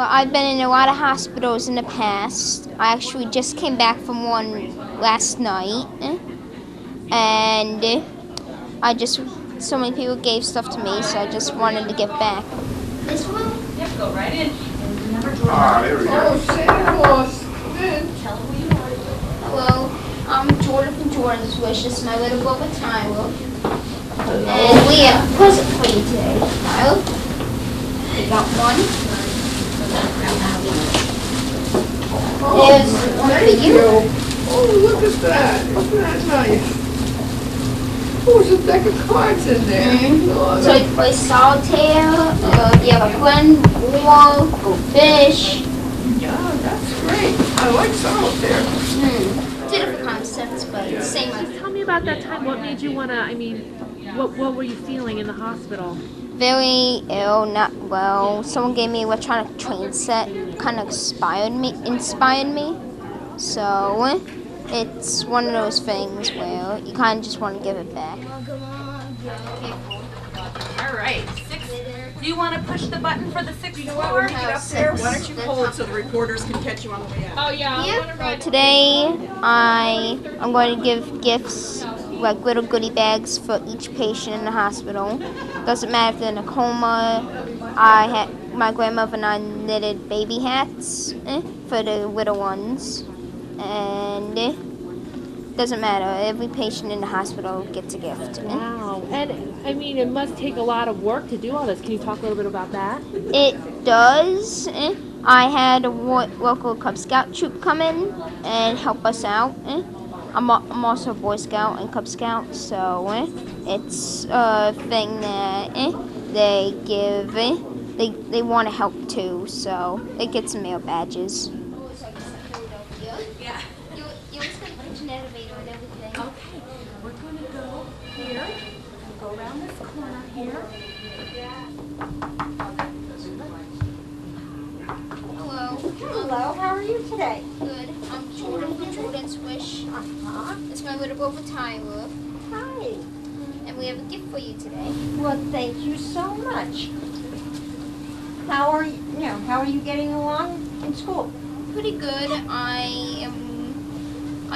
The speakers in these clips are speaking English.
Well, I've been in a lot of hospitals in the past. I actually just came back from one last night, and so many people gave stuff to me, so I just wanted to give back. This one? Yep, go right in. There we go. Santa Claus. Tell them who you are. Hello, I'm Jordan from Jordan's Wish. This is my little brother Tyler. And we have a present for you today, Tyler. You got one. There's one for you. Oh, look at that. Isn't that nice? Oh, there's a deck of cards in there. Oh, So you can play solitaire, if you have a friend, war, go fish. yeah, that's great. I like solitaire. Two different concepts, but same idea. Tell me about that time. What made you want to, what were you feeling in the hospital? Very ill, not well. Someone gave me an electronic train set, kind of inspired me. So it's one of those things where you kind of just want to give it back. All right, 6. Do you want to push the button for the 6th floor? Get up there. Why don't you hold so the reporters can catch you on the way out? Oh yeah. Today I'm going to give gifts, like little goodie bags for each patient in the hospital. Doesn't matter if they're in a coma. My grandmother and I knitted baby hats for the little ones, and doesn't matter. Every patient in the hospital gets a gift. Wow. And it must take a lot of work to do all this. Can you talk a little bit about that? It does. I had a local Cub Scout troop come in and help us out. I'm also a Boy Scout and Cub Scout, so it's a thing that they give. They want to help too, so it gets some mail badges. Yeah. You're just going to put an elevator and everything. Okay. We're going to go here. Go around this corner here. Hello. Hello, how are you today? Good. I'm Jordan from Jordan's Wish. It's my little brother Tyler, Hi. and we have a gift for you today. Well, thank you so much. How are you getting along in school? Pretty good. I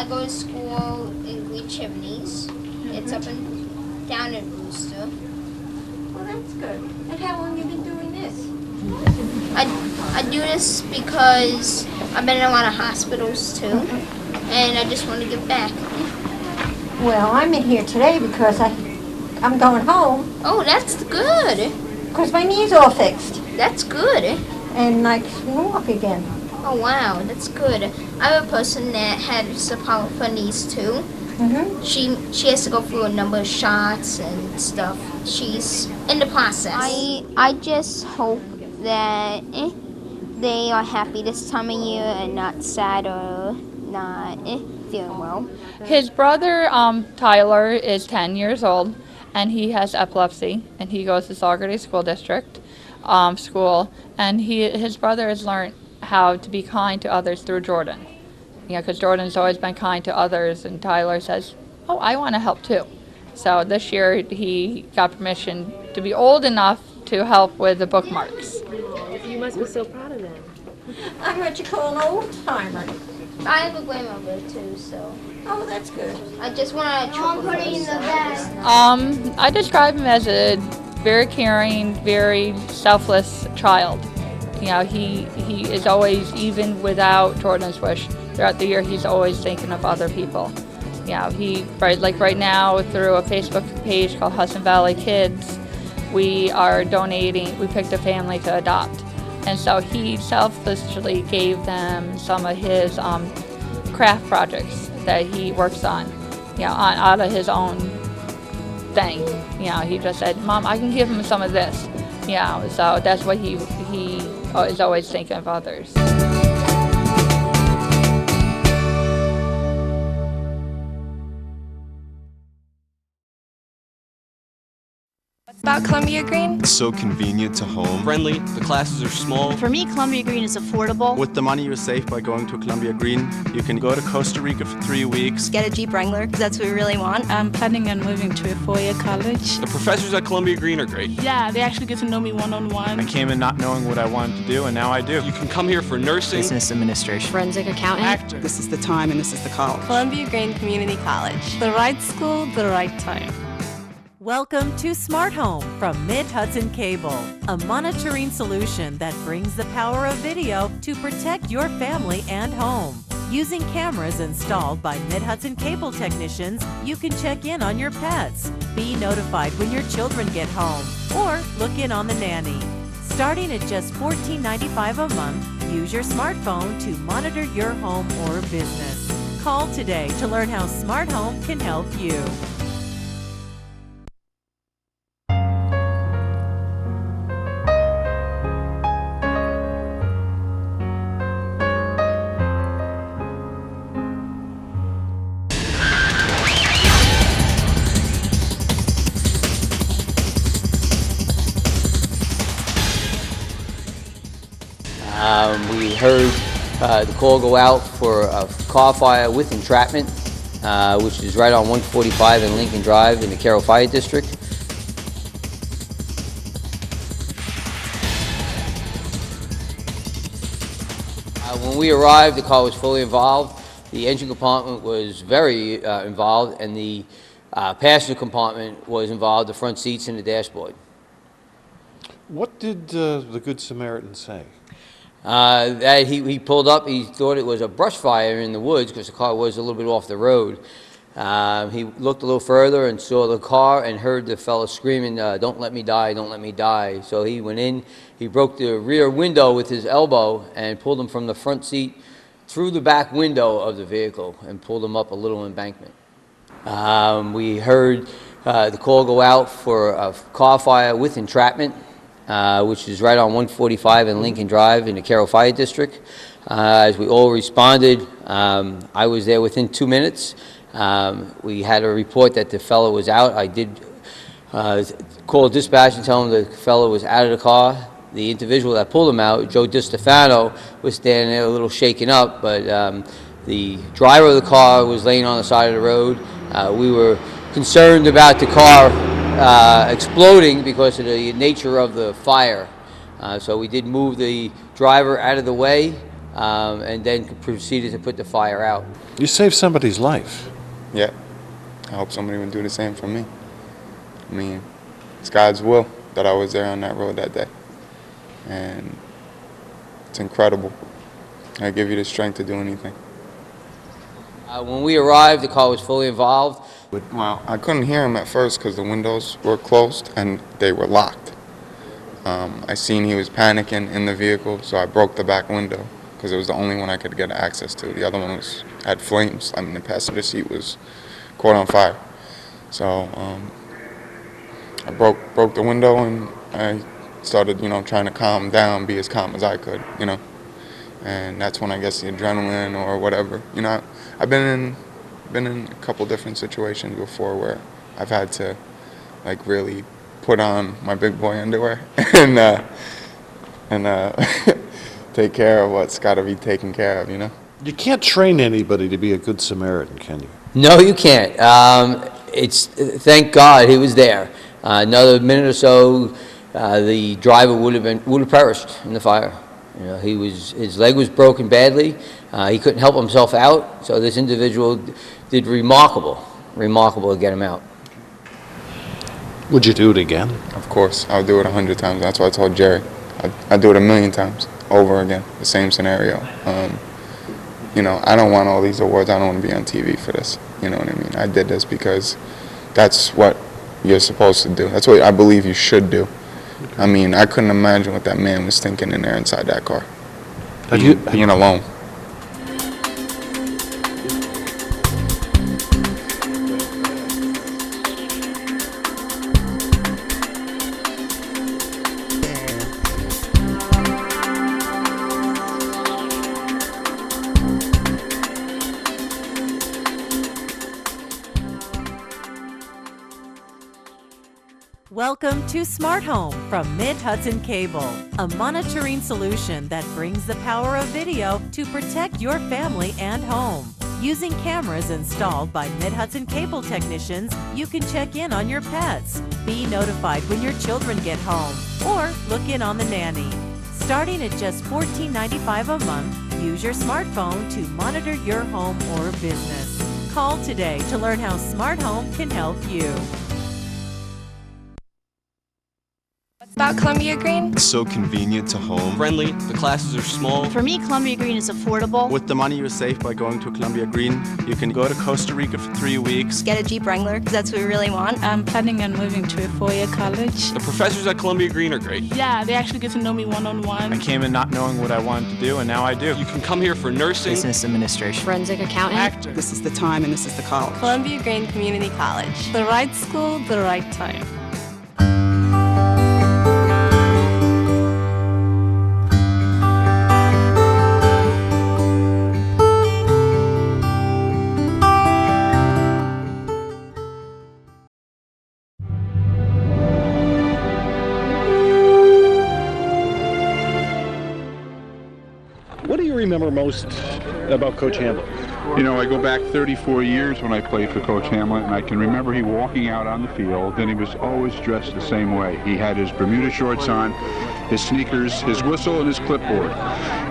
go to school in Green Chimneys. It's up and down in Brewster. Well, that's good. And how long have you been doing this? I do this because I've been in a lot of hospitals too, and I just want to give back. Well, I'm in here today because I'm going home Oh, that's good. because my knee's all fixed That's good. and I can walk again. Oh wow, that's good. I have a person that had some problem with her knees too. Mm-hmm. She has to go through a number of shots and stuff. She's in the process. I just hope that they are happy this time of year and not sad or not feeling well. His brother, Tyler, is 10 years old, and he has epilepsy, and he goes to Saugerty School District school, and his brother has learned how to be kind to others through Jordan. Because Jordan's always been kind to others, and Tyler says, oh, I want to help too. So this year he got permission to be old enough to help with the bookmarks. You must be so proud of them. I'm what you call an old timer. I have a grandmother too, so Oh, that's good. I just want to put it in the bag. I describe him as a very caring, very selfless child. He is always, even without Jordan's Wish, throughout the year, he's always thinking of other people. Right now, through a Facebook page called Hudson Valley Kids, we are donating, we picked a family to adopt. And so he selflessly gave them some of his craft projects that he works on, out of his own thing. He just said, Mom, I can give him some of this. So that's what he is always thinking of others. About Columbia Green? It's so convenient to home. Friendly, the classes are small. For me, Columbia Green is affordable. With the money you save by going to Columbia Green, you can go to Costa Rica for 3 weeks. Get a Jeep Wrangler, because that's what we really want. I'm planning on moving to a four-year college. The professors at Columbia Green are great. Yeah, they actually get to know me one-on-one. I came in not knowing what I wanted to do, and now I do. You can come here for nursing, business administration, forensic accountant, actor. This is the time and this is the college. Columbia Green Community College. The right school, the right time. Welcome to Smart Home from Mid-Hudson Cable, a monitoring solution that brings the power of video to protect your family and home. Using cameras installed by Mid-Hudson Cable technicians, you can check in on your pets, be notified when your children get home, or look in on the nanny. Starting at just $14.95 a month, use your smartphone to monitor your home or business. Call today to learn how Smart Home can help you. We heard the call go out for a car fire with entrapment, which is right on 145 and Lincoln Drive in the Carroll Fire District. When we arrived, the car was fully involved. The engine compartment was very involved, and the passenger compartment was involved, the front seats and the dashboard. What did the Good Samaritan say? That he pulled up, he thought it was a brush fire in the woods because the car was a little bit off the road. He looked a little further and saw the car and heard the fellow screaming, "Don't let me die, don't let me die." So he went in, he broke the rear window with his elbow and pulled him from the front seat through the back window of the vehicle and pulled him up a little embankment. We heard the call go out for a car fire with entrapment, which is right on 145 and Lincoln Drive in the Carroll Fire District. As we all responded, I was there within 2 minutes. We had a report that the fellow was out. I did call dispatch and tell him the fellow was out of the car. The individual that pulled him out, Joe DiStefano, was standing there a little shaken up, but the driver of the car was laying on the side of the road. We were concerned about the car exploding because of the nature of the fire. So we did move the driver out of the way and then proceeded to put the fire out. You saved somebody's life. Yeah. I hope somebody would do the same for me. I mean, it's God's will that I was there on that road that day. And it's incredible. I give you the strength to do anything. When we arrived, the car was fully involved. Well, I couldn't hear him at first because the windows were closed and they were locked. I seen he was panicking in the vehicle, so I broke the back window because it was the only one I could get access to. The other one had flames. I mean, the passenger seat was caught on fire. So I broke the window and I started, trying to calm down, be as calm as I could, And that's when I guess the adrenaline or whatever, I've been in a couple different situations before where I've had to really put on my big boy underwear and take care of what's got to be taken care of, You can't train anybody to be a good Samaritan, can you? No, you can't. Thank God he was there. Another minute or so, the driver would have perished in the fire. His leg was broken badly. He couldn't help himself out. So this individual did remarkable to get him out. Would you do it again? Of course, I would do it 100 times. That's why I told Jerry. I'd do it 1,000,000 times over again. The same scenario. I don't want all these awards. I don't want to be on TV for this. You know what I mean? I did this because that's what you're supposed to do. That's what I believe you should do. I mean, I couldn't imagine what that man was thinking in there inside that car. Being alone. Welcome to Smart Home from Mid-Hudson Cable, a monitoring solution that brings the power of video to protect your family and home. Using cameras installed by Mid-Hudson Cable technicians, you can check in on your pets, be notified when your children get home, or look in on the nanny. Starting at just $14.95 a month, use your smartphone to monitor your home or business. Call today to learn how Smart Home can help you. About Columbia Green? It's so convenient to home. Friendly, the classes are small. For me, Columbia Green is affordable. With the money you save by going to Columbia Green, you can go to Costa Rica for 3 weeks. Get a Jeep Wrangler, because that's what we really want. I'm planning on moving to a four-year college. The professors at Columbia Green are great. Yeah, they actually get to know me one-on-one. I came in not knowing what I wanted to do, and now I do. You can come here for nursing, Business administration. Forensic accountant. Actor. This is the time and this is the college. Columbia Green Community College. The right school, the right time. What do you remember most about Coach Hamlet? You know, I go back 34 years when I played for Coach Hamlet, and I can remember he walking out on the field, and he was always dressed the same way. He had his Bermuda shorts on, his sneakers, his whistle, and his clipboard.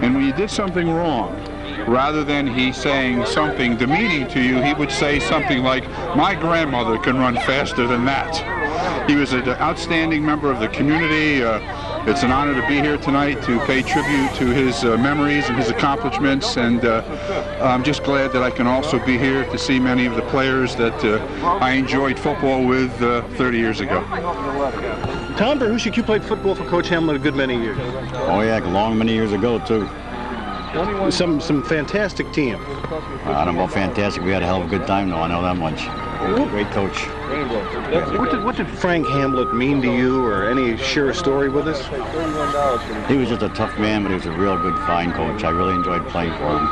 And when you did something wrong, rather than he saying something demeaning to you, he would say something like, "My grandmother can run faster than that." He was an outstanding member of the community. It's an honor to be here tonight to pay tribute to his memories and his accomplishments, and I'm just glad that I can also be here to see many of the players that I enjoyed football with 30 years ago. Tom Verhusic, you played football for Coach Hamlet a good many years. Oh yeah, long many years ago too. Some fantastic team. I don't know about fantastic. We had a hell of a good time though, I know that much. Great coach. What did Frank Hamlet mean to you, or share a story with us? He was just a tough man, but he was a real good, fine coach. I really enjoyed playing for him.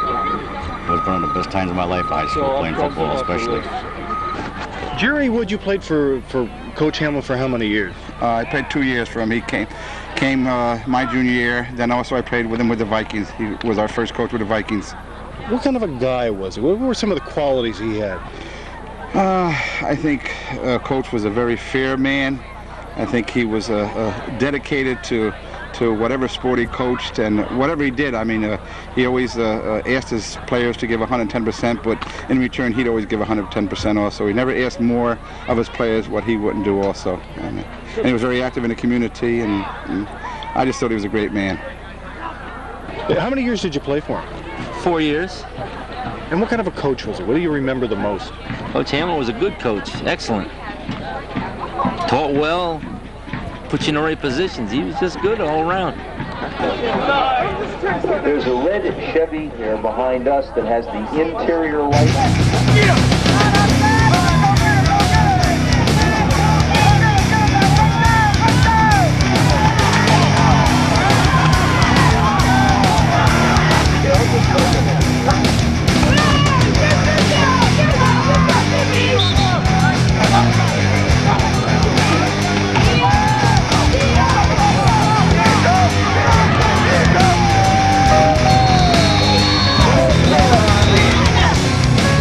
It was one of the best times of my life in high school, playing football especially. Jerry Wood, you played for Coach Hamlet for how many years? I played 2 years for him. He came my junior year. Then also I played with him with the Vikings. He was our first coach with the Vikings. What kind of a guy was he? What were some of the qualities he had? I think Coach was a very fair man. I think he was dedicated to whatever sport he coached and whatever he did. I mean, he always asked his players to give 110%, but in return he'd always give 110% also. He never asked more of his players what he wouldn't do also. And he was very active in the community, and I just thought he was a great man. How many years did you play for him? 4 years. And what kind of a coach was he? What do you remember the most? Coach Hamlet was a good coach. Excellent. Taught well. Put you in the right positions. He was just good all around. There's a red Chevy here behind us that has the interior light.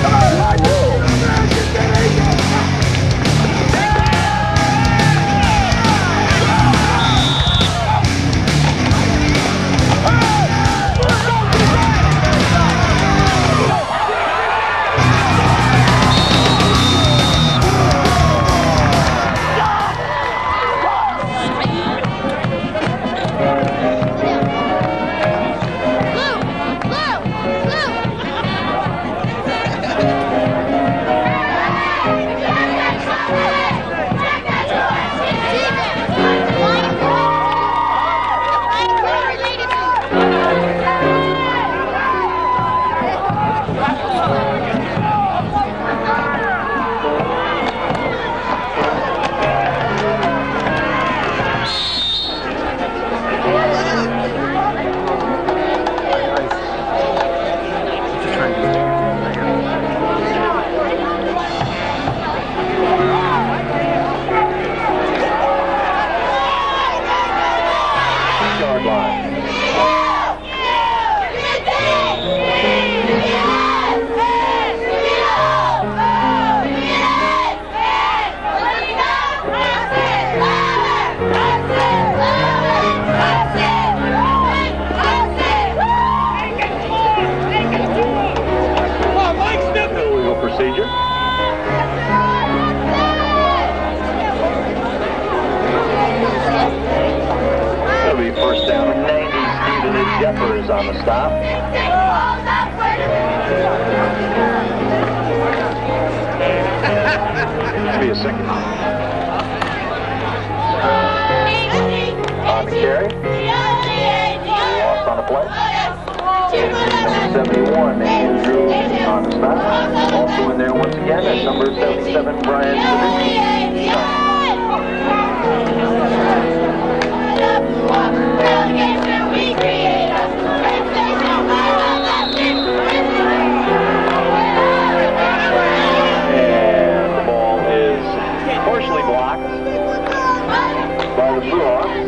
Come on, stop. Give me a second. On the carry. Lost on the play. Number 71, Andrew on the stop. Also in there once again, that's number 77, Brian Savitsky. And the ball is partially blocked by the Blue Hawks.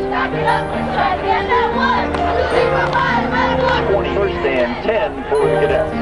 21st and 10 for the Cadets.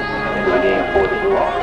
Into the game for the Blue Hawks.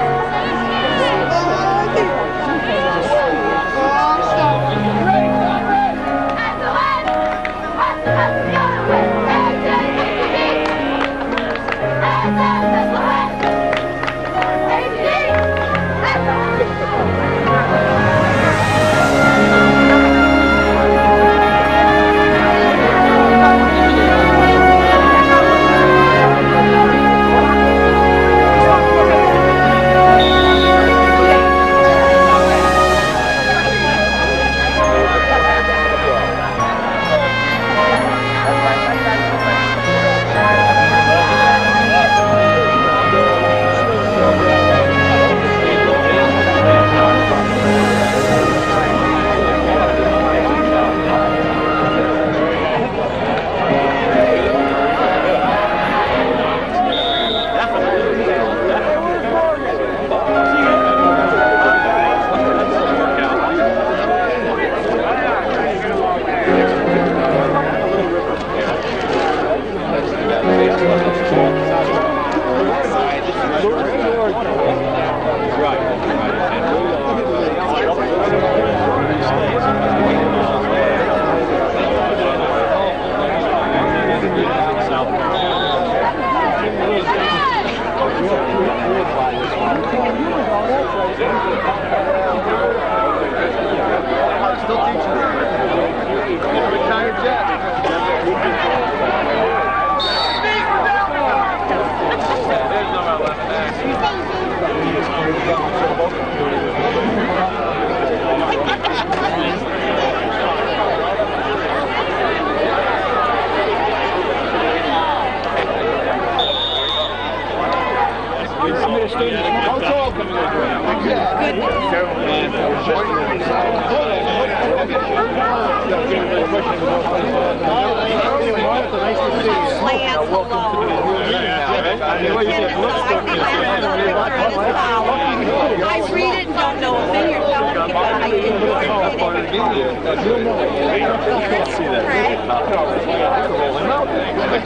I read it and don't know a thing you're telling me, but I enjoy reading.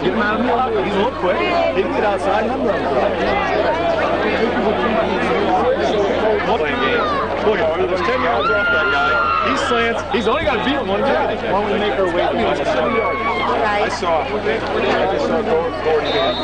Get him out of the locker. He's a little quick. He can get outside and run. Look, there's 10 yards off that guy. He slants. He's only got to beat him one time. Why don't we make our way to the 7 yards? I saw Gordon again.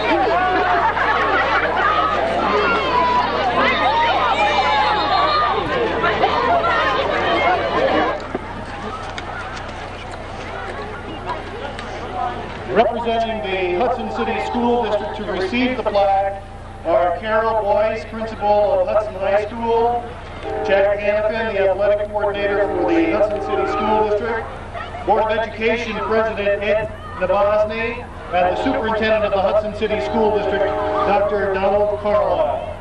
Representing the Hudson City School District to receive the plaque are Carol Boyce, principal of Hudson High School, Jack Hannafin, the athletic coordinator for the Hudson City School District, Board of Education President Ed Nabosny, and the superintendent of the Hudson City School District, Dr. Donald Carlisle.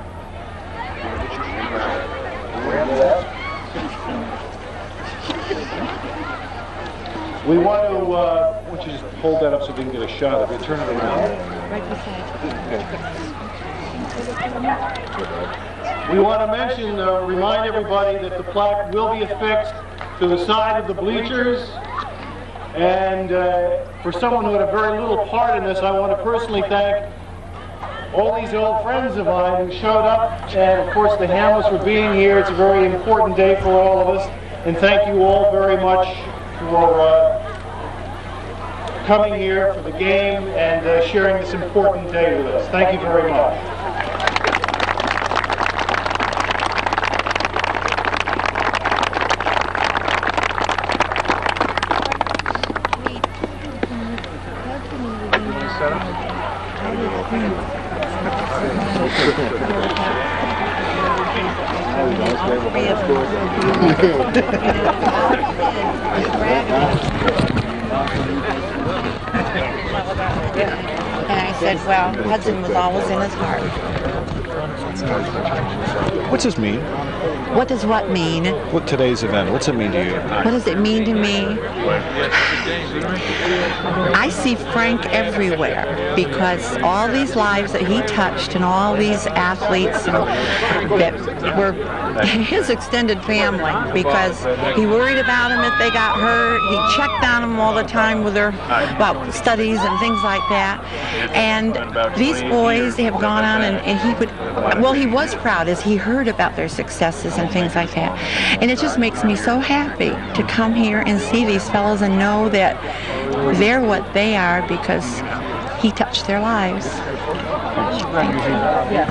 We want to, why don't you just hold that up so we can get a shot of it. Turn it around. Right beside. We want to mention, remind everybody that the plaque will be affixed to the side of the bleachers. And for someone who had a very little part in this, I want to personally thank all these old friends of mine who showed up, and of course the Hamlets for being here. It's a very important day for all of us, and thank you all very much for coming here for the game and sharing this important day with us. Thank you very much. And I said, well, Hudson was always in his heart. What's this mean? What does what mean? What today's event? What's it mean to you? What does it mean to me? I see Frank everywhere because all these lives that he touched and all these athletes that were his extended family, because he worried about them if they got hurt. He checked on them all the time with their studies and things like that. And these boys have gone on and he would, well, he was proud as he heard about their successes and things like that. And it just makes me so happy to come here and see these fellows and know that they're what they are because he touched their lives. Thank you.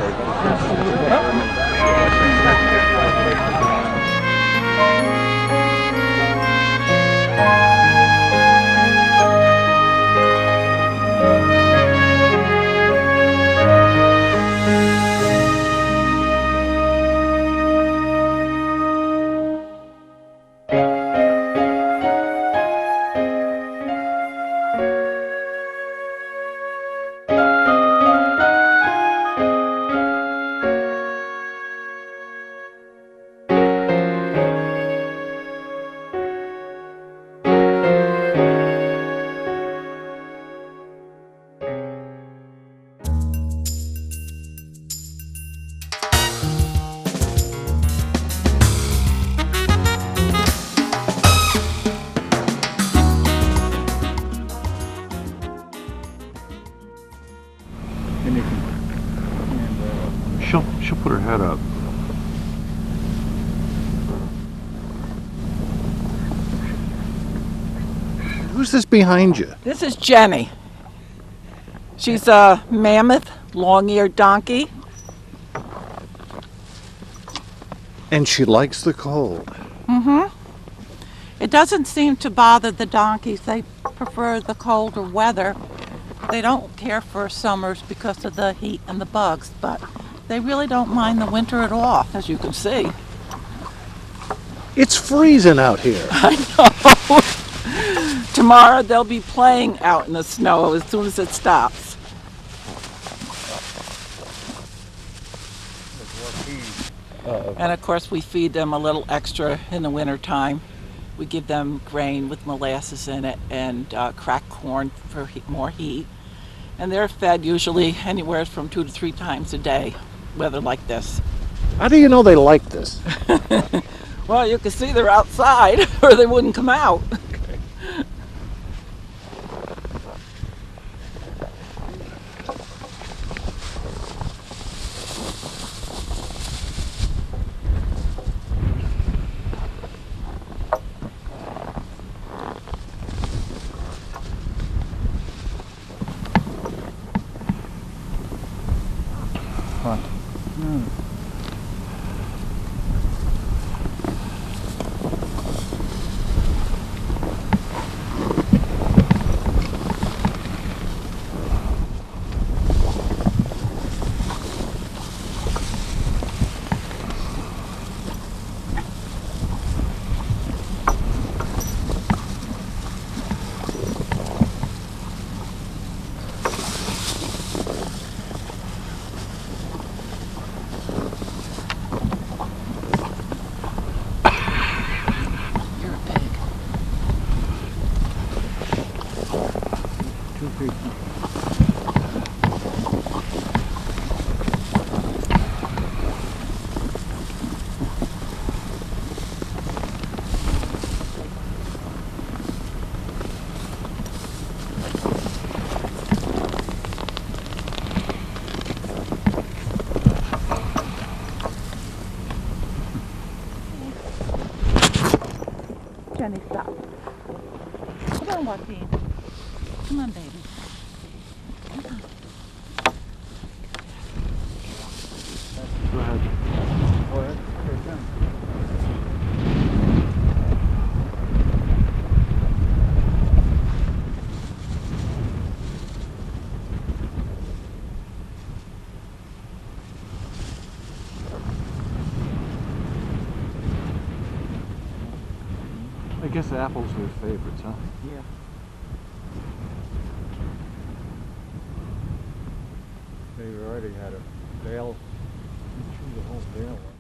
She'll put her head up. Who's this behind you? This is Jenny. She's a mammoth, long-eared donkey. And she likes the cold. Mm-hmm. It doesn't seem to bother the donkeys. They prefer the colder weather. They don't care for summers because of the heat and the bugs, but they really don't mind the winter at all, as you can see. It's freezing out here. I know. Tomorrow they'll be playing out in the snow as soon as it stops. And of course we feed them a little extra in the winter time. We give them grain with molasses in it and cracked corn for more heat. And they're fed usually anywhere from 2 to 3 times a day, weather like this. How do you know they like this? Well, you can see they're outside or they wouldn't come out. on, Joaquin. Come on, baby. Come on. Go ahead. Go ahead. Okay, Tim. I guess apples are your favorites, huh? Yeah. They already had a bale, chewed the whole bale.